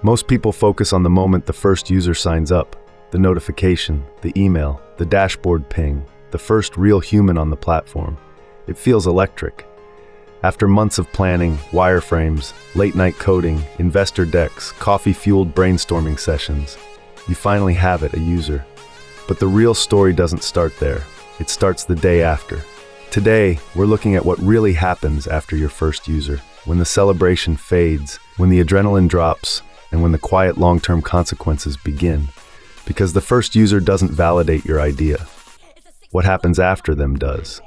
Most people focus on the moment the first user signs up, the notification, the email, the dashboard ping, the first real human on the platform. It feels electric. After months of planning, wireframes, late-night coding, investor decks, coffee-fueled brainstorming sessions, you finally have it, a user. But the real story doesn't start there. It starts the day after. Today, we're looking at what really happens after your first user, when the celebration fades, when the adrenaline drops, and when the quiet long-term consequences begin. Because the first user doesn't validate your idea. What happens after them does.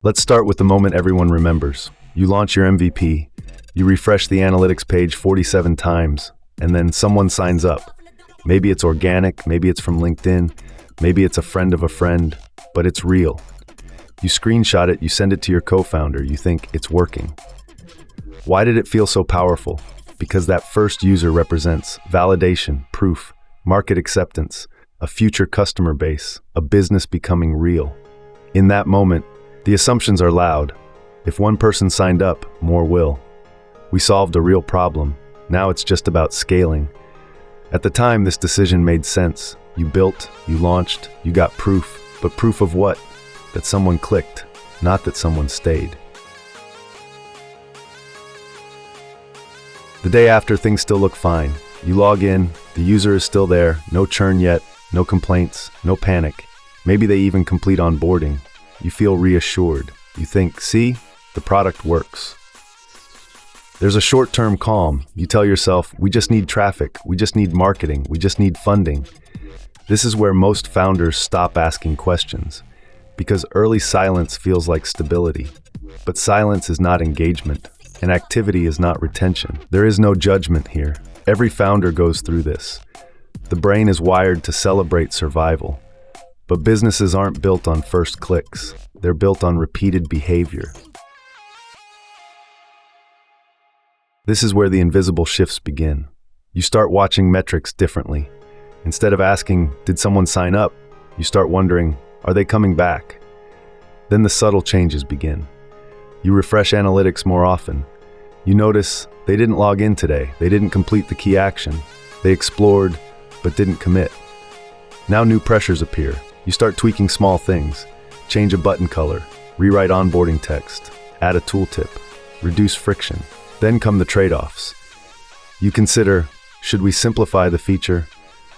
Let's start with the moment everyone remembers. You launch your MVP, you refresh the analytics page 47 times, and then someone signs up. Maybe it's organic, maybe it's from LinkedIn, maybe it's a friend of a friend, but it's real. You screenshot it, you send it to your co-founder, you think it's working. Why did it feel so powerful? Because that first user represents validation, proof, market acceptance, a future customer base, a business becoming real. In that moment, the assumptions are loud. If one person signed up, more will. We solved a real problem. Now it's just about scaling. At the time, this decision made sense. You built, you launched, you got proof. But proof of what? That someone clicked, not that someone stayed. The day after, things still look fine. You log in, the user is still there, no churn yet, no complaints, no panic. Maybe they even complete onboarding. You feel reassured. You think, see, the product works. There's a short-term calm. You tell yourself, we just need traffic, we just need marketing, we just need funding. This is where most founders stop asking questions, because early silence feels like stability. But silence is not engagement. And activity is not retention. There is no judgment here. Every founder goes through this. The brain is wired to celebrate survival. But businesses aren't built on first clicks. They're built on repeated behavior. This is where the invisible shifts begin. You start watching metrics differently. Instead of asking, did someone sign up? You start wondering, are they coming back? Then the subtle changes begin. You refresh analytics more often. You notice they didn't log in today. They didn't complete the key action. They explored, but didn't commit. Now new pressures appear. You start tweaking small things. Change a button color, rewrite onboarding text, add a tooltip, reduce friction. Then come the trade-offs. You consider, should we simplify the feature?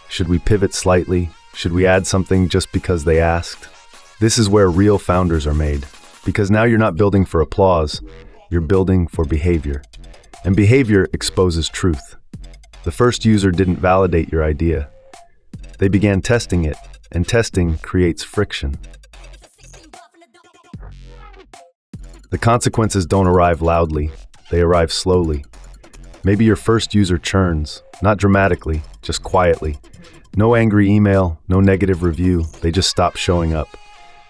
Should we pivot slightly? Should we add something just because they asked? This is where real founders are made. Because now you're not building for applause, you're building for behavior. And behavior exposes truth. The first user didn't validate your idea. They began testing it, and testing creates friction. The consequences don't arrive loudly, they arrive slowly. Maybe your first user churns, not dramatically, just quietly. No angry email, no negative review, they just stop showing up.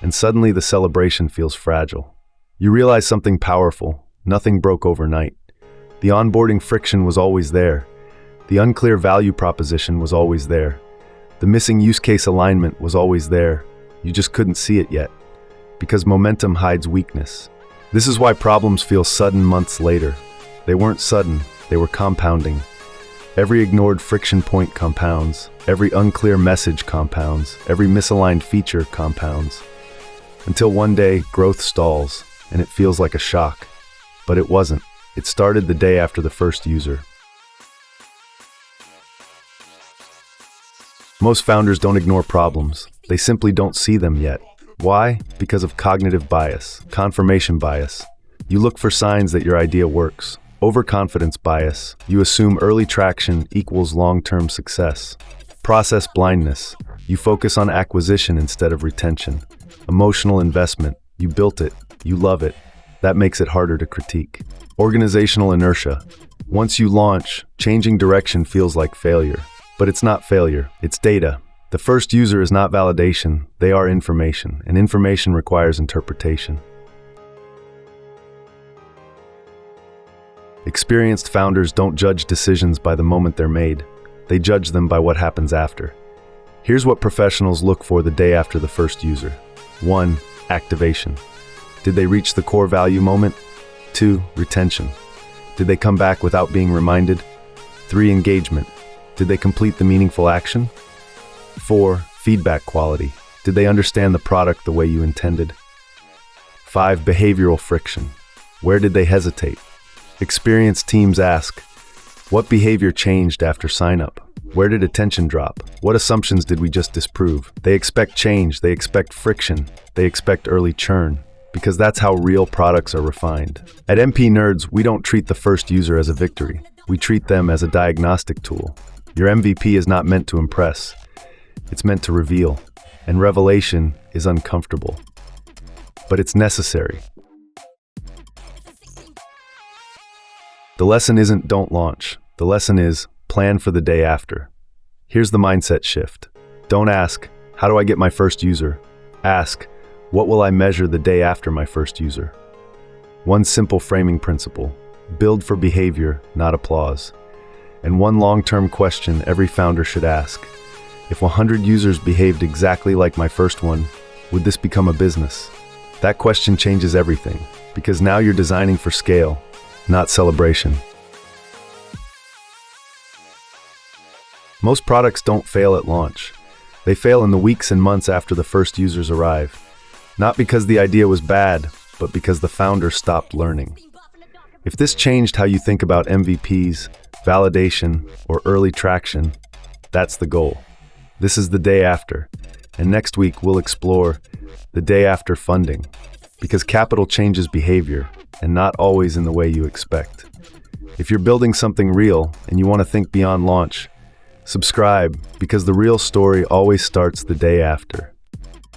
And suddenly the celebration feels fragile. You realize something powerful. Nothing broke overnight. The onboarding friction was always there. The unclear value proposition was always there. The missing use case alignment was always there. You just couldn't see it yet. Because momentum hides weakness. This is why problems feel sudden months later. They weren't sudden, they were compounding. Every ignored friction point compounds. Every unclear message compounds. Every misaligned feature compounds. Until one day, growth stalls, and it feels like a shock. But it wasn't. It started the day after the first user. Most founders don't ignore problems. They simply don't see them yet. Why? Because of cognitive bias, confirmation bias. You look for signs that your idea works. Overconfidence bias. You assume early traction equals long-term success. Process blindness. You focus on acquisition instead of retention. Emotional investment. You built it. You love it. That makes it harder to critique. Organizational inertia. Once you launch, changing direction feels like failure. But it's not failure. It's data. The first user is not validation. They are information, and information requires interpretation. Experienced founders don't judge decisions by the moment they're made. They judge them by what happens after. Here's what professionals look for the day after the first user. 1. Activation. Did they reach the core value moment? 2. Retention. Did they come back without being reminded? 3. Engagement. Did they complete the meaningful action? 4. Feedback quality. Did they understand the product the way you intended? 5. Behavioral friction. Where did they hesitate? Experienced teams ask, what behavior changed after sign-up? Where did attention drop? What assumptions did we just disprove? They expect change, they expect friction, they expect early churn, because that's how real products are refined. At MP Nerds, we don't treat the first user as a victory. We treat them as a diagnostic tool. Your MVP is not meant to impress. It's meant to reveal. And revelation is uncomfortable. But it's necessary. The lesson isn't don't launch. The lesson is plan for the day after. Here's the mindset shift. Don't ask, how do I get my first user? Ask, what will I measure the day after my first user? One simple framing principle. Build for behavior, not applause. And one long-term question every founder should ask. If 100 users behaved exactly like my first one, would this become a business? That question changes everything, because now you're designing for scale, not celebration. Most products don't fail at launch. They fail in the weeks and months after the first users arrive. Not because the idea was bad, but because the founder stopped learning. If this changed how you think about MVPs, validation, or early traction, that's the goal. This is the day after, and next week we'll explore the day after funding, because capital changes behavior, and not always in the way you expect. If you're building something real and you want to think beyond launch, subscribe, because the real story always starts the day after.